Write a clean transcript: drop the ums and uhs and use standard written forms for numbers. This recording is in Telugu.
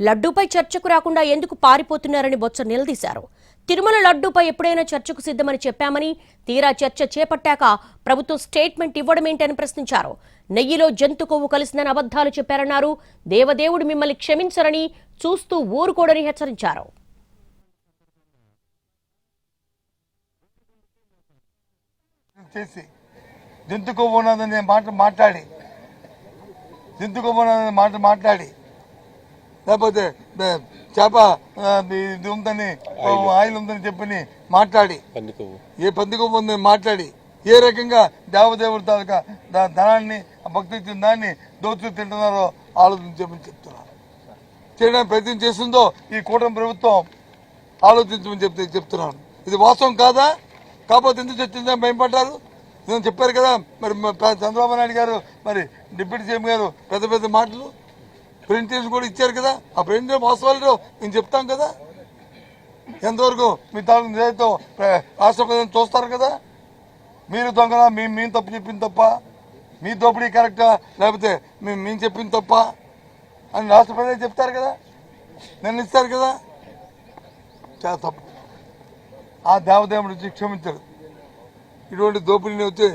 లడ్డూపై చర్చకు రాకుండా ఎందుకు పారిపోతున్నారని బొత్స నిలదీశారు. తిరుమల లడ్డూపై ఎప్పుడైనా చర్చకు సిద్ధమని చెప్పామని, తీరా చర్చ చేపట్టాక ప్రభుత్వం స్టేట్మెంట్ ఇవ్వడమేంటని ప్రశ్నించారు. నెయ్యిలో జంతు కొవ్వు కలిసిందని అబద్ధాలు చెప్పారన్నారు. దేవదేవుడు మిమ్మల్ని క్షమించరని, చూస్తూ ఊరుకోడని హెచ్చరించారు. జంతు కొవ్వు ఉన్నదనే మాట మాట్లాడి లేకపోతే చేప ఇది ఉందని ఆయిల్ ఉందని చెప్పని మాట్లాడి ఏ పంది కొవ్వు ఉందని మాట్లాడి ఏ రకంగా దేవదేవుడి తాలూకా ధనాన్ని భక్తి దాన్ని దోచుకు తింటున్నారో ఆలోచించమని చెప్తున్నారు. చేయడానికి ప్రయత్నం చేస్తుందో ఈ కూటమి ప్రభుత్వం ఆలోచించమని చెప్తున్నాను. ఇది వాస్తవం కాదా? కాకపోతే ఎందుకు చర్చించడానికి భయపడ్డారు? నేను చెప్పారు కదా, మరి చంద్రబాబు నాయుడు గారు, మరి డిప్యూటీ సీఎం గారు పెద్ద పెద్ద మాటలు ప్రింటేషన్ కూడా ఇచ్చారు కదా. ఆ ప్రింట్ వాస్తవాలు నేను చెప్తాం కదా. ఎంతవరకు మీ తాలూకు నిజాయితీతో రాష్ట్ర ప్రజలను చూస్తారు కదా. మీరు దొంగలా, మేము తప్పు చెప్పింది తప్ప, మీ దోపిడీ కరెక్టా లేకపోతే మేము చెప్పింది తప్ప అని రాష్ట్ర ప్రజలు చెప్తారు కదా, నిర్ణయిస్తారు కదా. చాలా తప్పు. ఆ దేవదేవుడు క్షమించారు. ఇటువంటి దోపిడీని వచ్చి